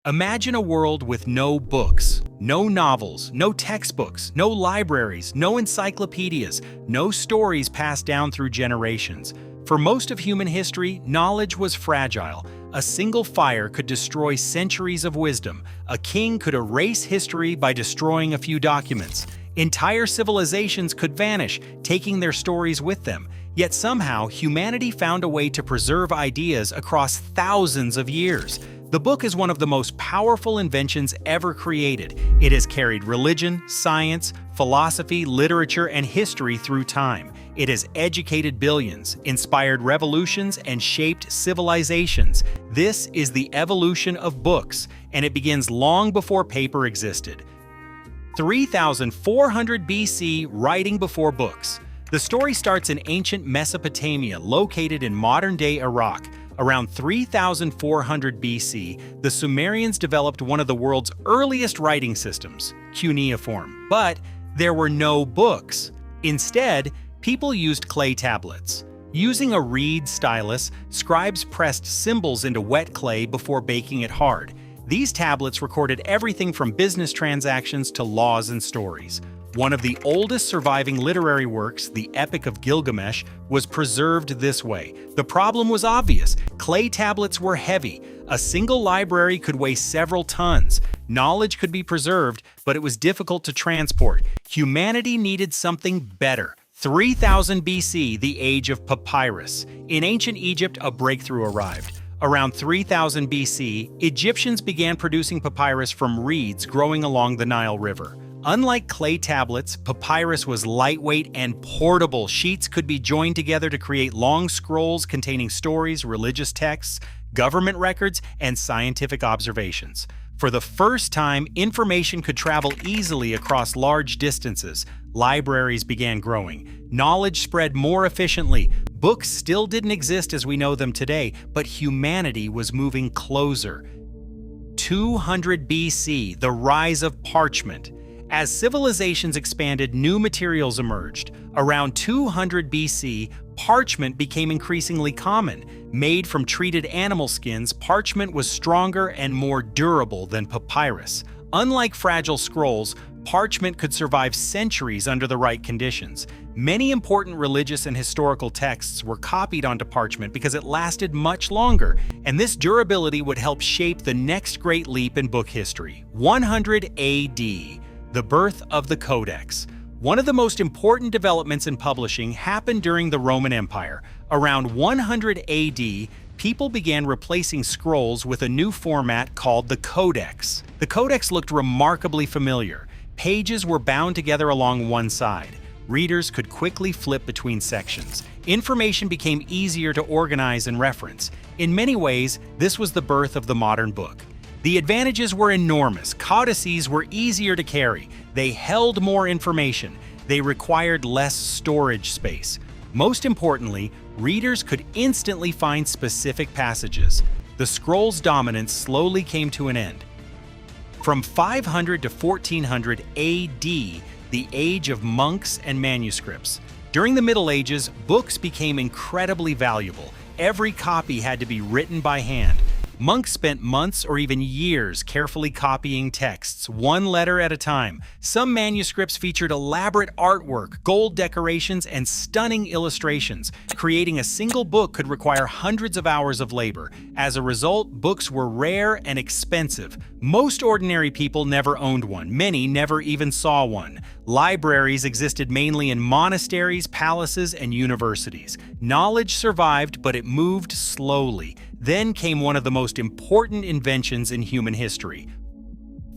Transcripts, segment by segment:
Imagine a world with no books, no novels, no textbooks, no libraries, no encyclopedias, no stories passed down through generations. For most of human history, knowledge was fragile. A single fire could destroy centuries of wisdom. A king could erase history by destroying a few documents. Entire civilizations could vanish, taking their stories with them. Yet somehow, humanity found a way to preserve ideas across thousands of years. The book is one of the most powerful inventions ever created. It has carried religion, science, philosophy, literature, and history through time. It has educated billions, inspired revolutions, and shaped civilizations. This is the evolution of books, and it begins long before paper existed. 3400 BC, writing before books. The story starts in ancient Mesopotamia, located in modern-day Iraq. Around 3400 BC, the Sumerians developed one of the world's earliest writing systems, cuneiform. But there were no books. Instead, people used clay tablets. Using a reed stylus, scribes pressed symbols into wet clay before baking it hard. These tablets recorded everything from business transactions to laws and stories. One of the oldest surviving literary works, the Epic of Gilgamesh, was preserved this way. The problem was obvious. Clay tablets were heavy. A single library could weigh several tons. Knowledge could be preserved, but it was difficult to transport. Humanity needed something better. 3000 BC, the age of papyrus. In ancient Egypt, a breakthrough arrived. Around 3000 BC, Egyptians began producing papyrus from reeds growing along the Nile River. Unlike clay tablets, papyrus was lightweight and portable. Sheets could be joined together to create long scrolls containing stories, religious texts, government records, and scientific observations. For the first time, information could travel easily across large distances. Libraries began growing. Knowledge spread more efficiently. Books still didn't exist as we know them today, but humanity was moving closer. 200 BC, the rise of parchment. As civilizations expanded, new materials emerged. Around 200 BC, parchment became increasingly common. Made from treated animal skins, parchment was stronger and more durable than papyrus. Unlike fragile scrolls, parchment could survive centuries under the right conditions. Many important religious and historical texts were copied onto parchment because it lasted much longer, and this durability would help shape the next great leap in book history. 100 AD. The birth of the codex. One of the most important developments in publishing happened during the Roman Empire. Around 100 AD, people began replacing scrolls with a new format called the codex. The codex looked remarkably familiar. Pages were bound together along one side. Readers could quickly flip between sections. Information became easier to organize and reference. In many ways, this was the birth of the modern book. The advantages were enormous. Codices were easier to carry. They held more information. They required less storage space. Most importantly, readers could instantly find specific passages. The scroll's dominance slowly came to an end. From 500 to 1400 AD, the age of monks and manuscripts. During the Middle Ages, books became incredibly valuable. Every copy had to be written by hand. Monks spent months or even years carefully copying texts, one letter at a time. Some manuscripts featured elaborate artwork, gold decorations, and stunning illustrations. Creating a single book could require hundreds of hours of labor. As a result, books were rare and expensive. Most ordinary people never owned one. Many never even saw one. Libraries existed mainly in monasteries, palaces, and universities. Knowledge survived, but it moved slowly. Then came one of the most important inventions in human history.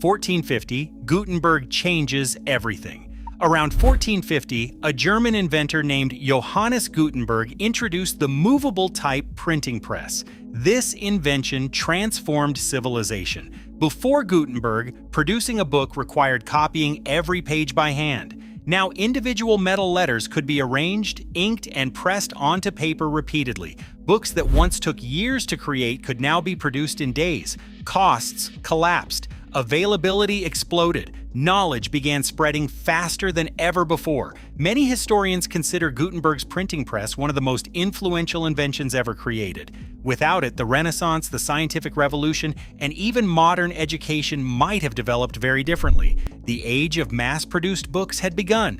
1450, Gutenberg changes everything. Around 1450, a German inventor named Johannes Gutenberg introduced the movable type printing press. This invention transformed civilization. Before Gutenberg, producing a book required copying every page by hand. Now, individual metal letters could be arranged, inked, and pressed onto paper repeatedly. Books that once took years to create could now be produced in days. Costs collapsed. Availability exploded. Knowledge began spreading faster than ever before. Many historians consider Gutenberg's printing press one of the most influential inventions ever created. Without it, the Renaissance, the scientific revolution, and even modern education might have developed very differently. The age of mass-produced books had begun.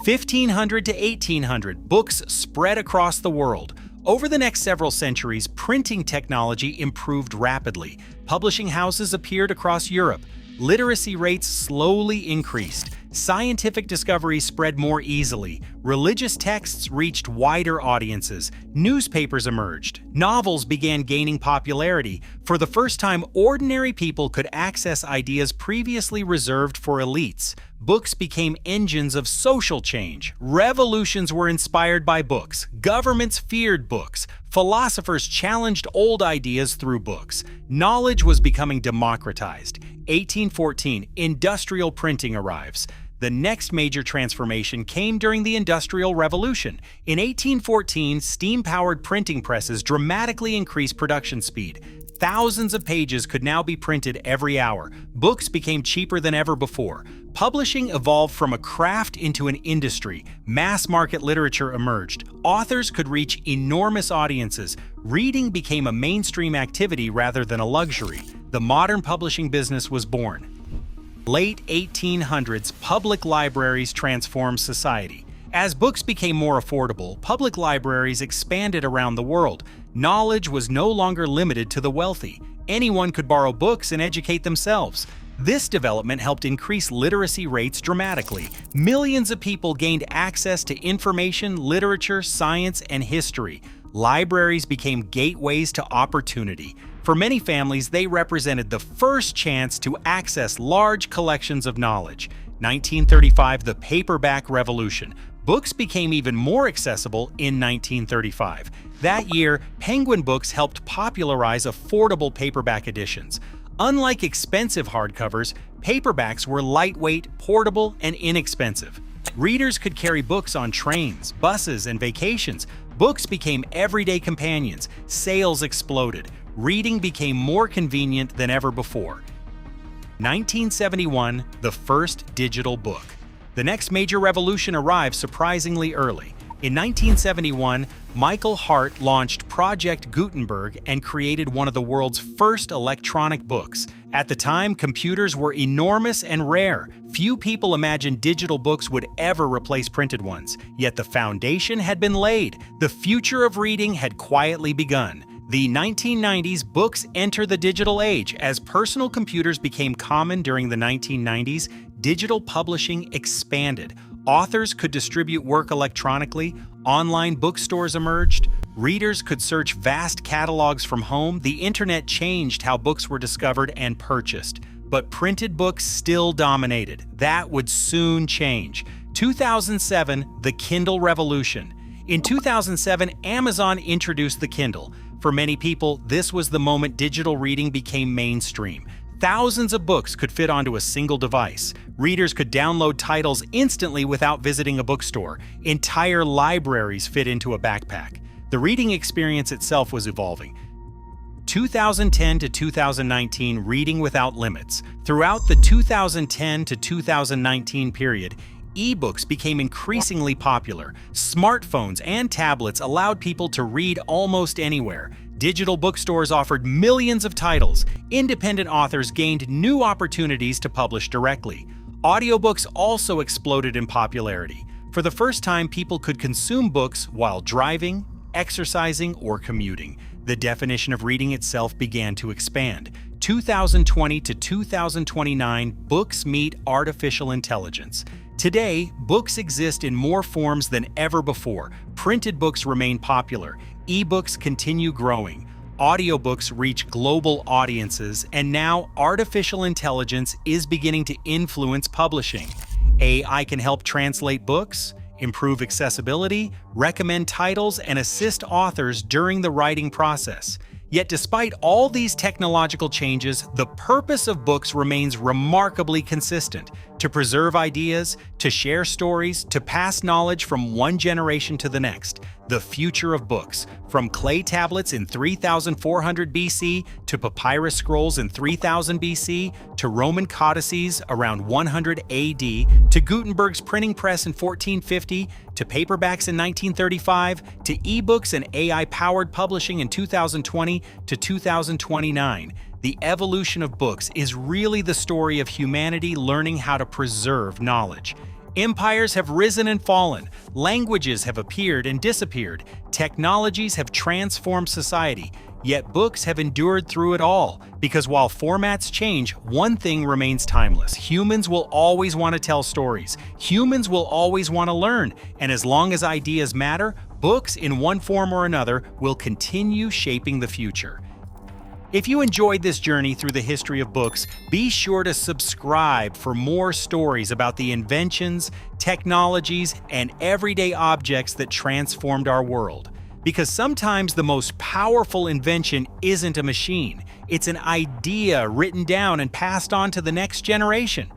1500 to 1800, books spread across the world. Over the next several centuries, printing technology improved rapidly. Publishing houses appeared across Europe. Literacy rates slowly increased. Scientific discoveries spread more easily. Religious texts reached wider audiences. Newspapers emerged. Novels began gaining popularity. For the first time, ordinary people could access ideas previously reserved for elites. Books became engines of social change. Revolutions were inspired by books. Governments feared books. Philosophers challenged old ideas through books. Knowledge was becoming democratized. 1814, industrial printing arrives. The next major transformation came during the Industrial Revolution. In 1814, steam-powered printing presses dramatically increased production speed. Thousands of pages could now be printed every hour. Books became cheaper than ever before. Publishing evolved from a craft into an industry. Mass-market literature emerged. Authors could reach enormous audiences. Reading became a mainstream activity rather than a luxury. The modern publishing business was born. Late 1800s, public libraries transformed society. As books became more affordable, public libraries expanded around the world. Knowledge was no longer limited to the wealthy. Anyone could borrow books and educate themselves. This development helped increase literacy rates dramatically. Millions of people gained access to information, literature, science, and history. Libraries became gateways to opportunity. For many families, they represented the first chance to access large collections of knowledge. 1935, the paperback revolution. Books became even more accessible in 1935. That year, Penguin Books helped popularize affordable paperback editions. Unlike expensive hardcovers, paperbacks were lightweight, portable, and inexpensive. Readers could carry books on trains, buses, and vacations. Books became everyday companions. Sales exploded. Reading became more convenient than ever before. 1971, the first digital book. The next major revolution arrived surprisingly early. In 1971, Michael Hart launched Project Gutenberg and created one of the world's first electronic books. At the time, computers were enormous and rare. Few people imagined digital books would ever replace printed ones. Yet the foundation had been laid. The future of reading had quietly begun. The 1990s, books enter the digital age. As personal computers became common during the 1990s, digital publishing expanded. Authors could distribute work electronically, online bookstores emerged, readers could search vast catalogs from home. The internet changed how books were discovered and purchased. But printed books still dominated. That would soon change. 2007, the Kindle revolution. In 2007, Amazon introduced the Kindle. For many people, this was the moment digital reading became mainstream. Thousands of books could fit onto a single device. Readers could download titles instantly without visiting a bookstore. Entire libraries fit into a backpack. The reading experience itself was evolving. 2010 to 2019, reading without limits. Throughout the 2010 to 2019 period, ebooks became increasingly popular. Smartphones and tablets allowed people to read almost anywhere. Digital bookstores offered millions of titles. Independent authors gained new opportunities to publish directly. Audiobooks also exploded in popularity. For the first time, people could consume books while driving, exercising, or commuting. The definition of reading itself began to expand. 2020 to 2029, books meet artificial intelligence. Today, books exist in more forms than ever before. Printed books remain popular. Ebooks continue growing. Audiobooks reach global audiences, and now artificial intelligence is beginning to influence publishing. AI can help translate books, improve accessibility, recommend titles, and assist authors during the writing process. Yet despite all these technological changes, the purpose of books remains remarkably consistent: to preserve ideas, to share stories, to pass knowledge from one generation to the next. The future of books, from clay tablets in 3400 BC to papyrus scrolls in 3000 BC to Roman codices around 100 AD to Gutenberg's printing press in 1450 to paperbacks in 1935 to ebooks and AI-powered publishing in 2020 to 2029. The evolution of books is really the story of humanity learning how to preserve knowledge. Empires have risen and fallen, languages have appeared and disappeared, technologies have transformed society, yet books have endured through it all, because while formats change, one thing remains timeless. Humans will always want to tell stories. Humans will always want to learn, and as long as ideas matter, books in one form or another will continue shaping the future. If you enjoyed this journey through the history of books, be sure to subscribe for more stories about the inventions, technologies, and everyday objects that transformed our world. Because sometimes the most powerful invention isn't a machine, it's an idea written down and passed on to the next generation.